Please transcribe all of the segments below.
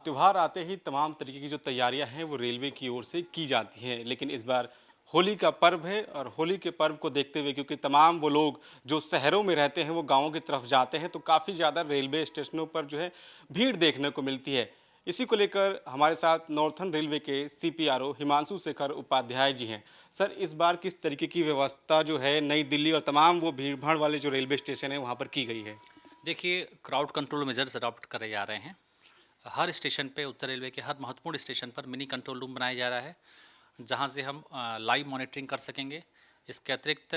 त्योहार आते ही तमाम तरीके की जो तैयारियां हैं वो रेलवे की ओर से की जाती हैं, लेकिन इस बार होली का पर्व है और होली के पर्व को देखते हुए क्योंकि तमाम वो लोग जो शहरों में रहते हैं वो गांवों की तरफ जाते हैं, तो काफ़ी ज़्यादा रेलवे स्टेशनों पर जो है भीड़ देखने को मिलती है। इसी को लेकर हमारे साथ नॉर्थर्न रेलवे के सीपीआरओ हिमांशु शेखर उपाध्याय जी हैं। सर, इस बार किस तरीके की व्यवस्था जो है नई दिल्ली और तमाम वो भीड़ भाड़ वाले जो रेलवे स्टेशन है वहाँ पर की गई है? देखिए, क्राउड कंट्रोल मेजर्स अडॉप्ट करे जा रहे हैं। हर स्टेशन पे उत्तर रेलवे के हर महत्वपूर्ण स्टेशन पर मिनी कंट्रोल रूम बनाया जा रहा है, जहां से हम लाइव मॉनिटरिंग कर सकेंगे। इसके अतिरिक्त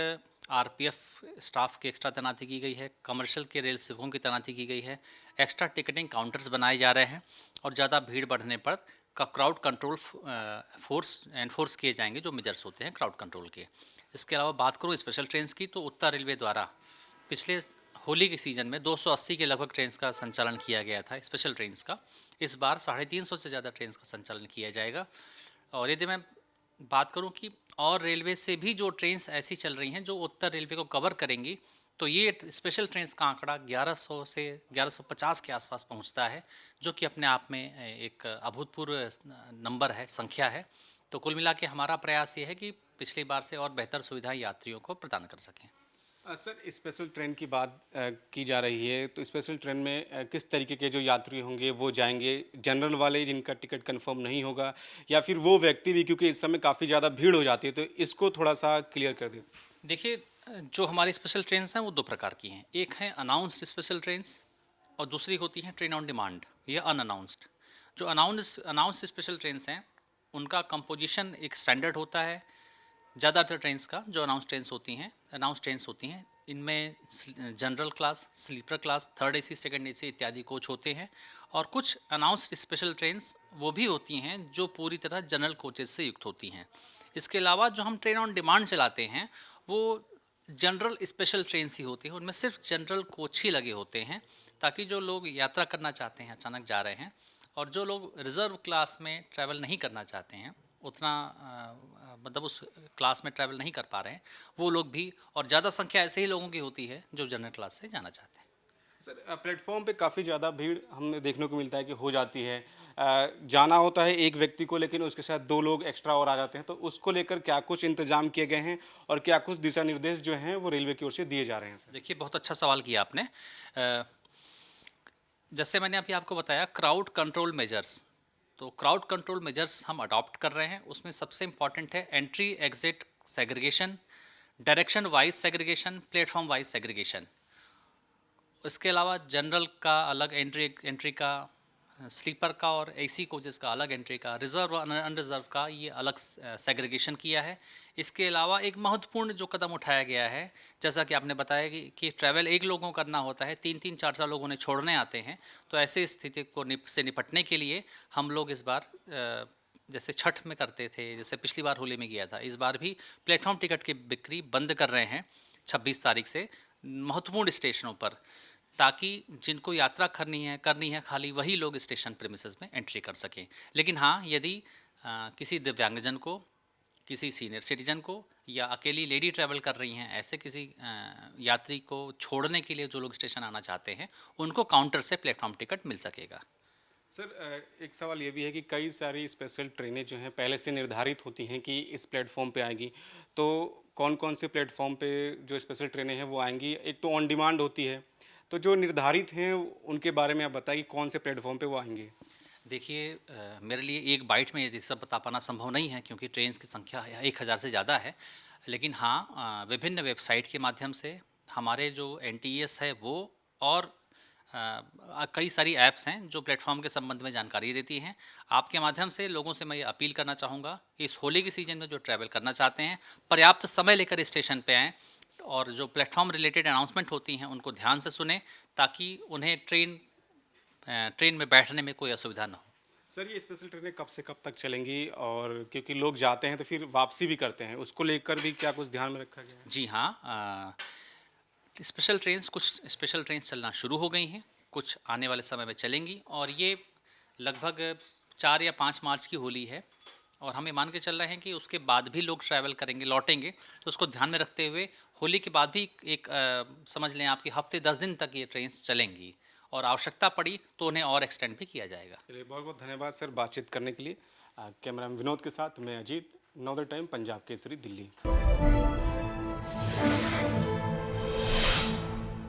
आरपीएफ स्टाफ की एक्स्ट्रा तैनाती की गई है, कमर्शियल के रेल सेवकों की तैनाती की गई है, एक्स्ट्रा टिकटिंग काउंटर्स बनाए जा रहे हैं और ज़्यादा भीड़ बढ़ने पर का क्राउड कंट्रोल फोर्स एनफोर्स किए जाएंगे, जो मेजर्स होते हैं क्राउड कंट्रोल के। इसके अलावा बात करूँ स्पेशल ट्रेन की, तो उत्तर रेलवे द्वारा पिछले होली के सीज़न में 280 के लगभग ट्रेन्स का संचालन किया गया था, स्पेशल ट्रेन्स का। इस बार 350 से ज़्यादा ट्रेन्स का संचालन किया जाएगा। और यदि मैं बात करूं कि और रेलवे से भी जो ट्रेन्स ऐसी चल रही हैं जो उत्तर रेलवे को कवर करेंगी, तो ये स्पेशल ट्रेन्स का आंकड़ा 1100 से 1150 के आसपास पहुंचता है, जो कि अपने आप में एक अभूतपूर्व नंबर है, संख्या है। तो कुल मिला के हमारा प्रयास ये है कि पिछली बार से और बेहतर सुविधाएं यात्रियों को प्रदान कर सकें। सर, स्पेशल ट्रेन की बात की जा रही है, तो स्पेशल ट्रेन में किस तरीके के जो यात्री होंगे वो जाएंगे? जनरल वाले जिनका टिकट कंफर्म नहीं होगा, या फिर वो व्यक्ति भी, क्योंकि इस समय काफ़ी ज़्यादा भीड़ हो जाती है, तो इसको थोड़ा सा क्लियर कर दें। देखिए, जो हमारी स्पेशल ट्रेन्स हैं वो दो प्रकार की हैं। एक है अनाउंस्ड स्पेशल ट्रेन्स और दूसरी होती हैं ट्रेन ऑन डिमांड या अनअनाउंस्ड। जो अनाउंस्ड स्पेशल ट्रेन्स हैं, उनका कंपोजिशन एक स्टैंडर्ड होता है। ज़्यादातर ट्रेन्स का जो अनाउंस ट्रेन्स होती हैं, इनमें general class, sleeper class, third AC, second AC इत्यादि कोच होते हैं। और कुछ अनाउंस्ड स्पेशल ट्रेन्स वो भी होती हैं जो पूरी तरह जनरल कोचेस से युक्त होती हैं। इसके अलावा जो हम ट्रेन ऑन डिमांड चलाते हैं, वो जनरल स्पेशल ट्रेन्स ही होती हैं। उनमें सिर्फ जनरल कोच ही लगे होते हैं, ताकि जो लोग यात्रा करना चाहते हैं, अचानक जा रहे हैं, और जो लोग रिज़र्व क्लास में ट्रैवल नहीं करना चाहते हैं, उतना मतलब उस क्लास में ट्रैवल नहीं कर पा रहे हैं, वो लोग भी, और ज़्यादा संख्या ऐसे ही लोगों की होती है जो जनरल क्लास से जाना चाहते हैं। सर, प्लेटफॉर्म पे काफ़ी ज़्यादा भीड़ हमें देखने को मिलता है कि हो जाती है। जाना होता है एक व्यक्ति को, लेकिन उसके साथ दो लोग एक्स्ट्रा और आ जाते हैं, तो उसको लेकर क्या कुछ इंतजाम किए गए हैं और क्या कुछ दिशा निर्देश जो हैं वो रेलवे की ओर से दिए जा रहे हैं सर? देखिए, बहुत अच्छा सवाल किया आपने। अ, जैसे मैंने अभी आपको बताया, क्राउड कंट्रोल मेजर्स, तो क्राउड कंट्रोल मेजर्स हम अडॉप्ट कर रहे हैं। उसमें सबसे इंपॉर्टेंट है entry exit segregation, direction wise segregation, platform wise segregation. इसके अलावा जनरल का अलग एंट्री का, स्लीपर का और एसी कोचेस का अलग एंट्री का, रिज़र्व और अनरिज़र्व का ये अलग सेग्रीगेशन किया है। इसके अलावा एक महत्वपूर्ण जो कदम उठाया गया है, जैसा कि आपने बताया कि ट्रैवल एक लोगों को करना होता है, 3-3 4-4 लोग उन्हें छोड़ने आते हैं। तो ऐसे स्थिति को से निपटने के लिए हम लोग इस बार जैसे छठ में करते थे, जैसे पिछली बार होली में किया था, इस बार भी प्लेटफॉर्म टिकट की बिक्री बंद कर रहे हैं 26 तारीख से महत्वपूर्ण स्टेशनों पर, ताकि जिनको यात्रा करनी है खाली वही लोग स्टेशन प्रीमिसेस में एंट्री कर सकें। लेकिन हाँ, यदि किसी दिव्यांगजन को, किसी सीनियर सिटीजन को, या अकेली लेडी ट्रैवल कर रही हैं, ऐसे किसी यात्री को छोड़ने के लिए जो लोग स्टेशन आना चाहते हैं, उनको काउंटर से प्लेटफॉर्म टिकट मिल सकेगा। सर, एक सवाल ये भी है कि कई सारी स्पेशल ट्रेनें जो हैं पहले से निर्धारित होती हैं कि इस प्लेटफॉर्म पे आएंगी, तो कौन कौन से प्लेटफॉर्म पे जो स्पेशल ट्रेनें हैं वो आएंगी? एक तो ऑन डिमांड होती है, तो जो निर्धारित हैं उनके बारे में आप बताइए कि कौन से प्लेटफॉर्म पे वो आएंगे? देखिए, मेरे लिए एक बाइट में ये सब बता पाना संभव नहीं है, क्योंकि ट्रेन्स की संख्या 1000 से ज़्यादा है। लेकिन हाँ, विभिन्न वेबसाइट के माध्यम से हमारे जो एनटीईएस है वो, और कई सारी ऐप्स हैं जो प्लेटफॉर्म के संबंध में जानकारी देती हैं। आपके माध्यम से लोगों से मैं ये अपील करना चाहूँगा, इस होली के सीज़न में जो ट्रैवल करना चाहते हैं, पर्याप्त समय लेकर स्टेशन पे आएँ, और जो प्लेटफॉर्म रिलेटेड अनाउंसमेंट होती हैं उनको ध्यान से सुने, ताकि उन्हें ट्रेन में बैठने में कोई असुविधा ना हो। सर, ये स्पेशल ट्रेनें कब से कब तक चलेंगी? और क्योंकि लोग जाते हैं तो फिर वापसी भी करते हैं, उसको लेकर भी क्या कुछ ध्यान में रखा गया है? जी हाँ, कुछ स्पेशल ट्रेन्स चलना शुरू हो गई हैं, कुछ आने वाले समय में चलेंगी, और ये लगभग 4 या 5 मार्च की होली है, और हम ये मान के चल रहे हैं कि उसके बाद भी लोग ट्रैवल करेंगे, लौटेंगे। तो उसको ध्यान में रखते हुए होली के बाद भी एक समझ लें आपकी हफ्ते 10 दिन तक ये ट्रेन्स चलेंगी। और आवश्यकता पड़ी तो उन्हें और एक्सटेंड भी किया जाएगा। चलिए, बहुत बहुत धन्यवाद सर बातचीत करने के लिए। कैमरा विनोद के साथ मैं अजीत, नवोदय टाइम, पंजाब केसरी, दिल्ली।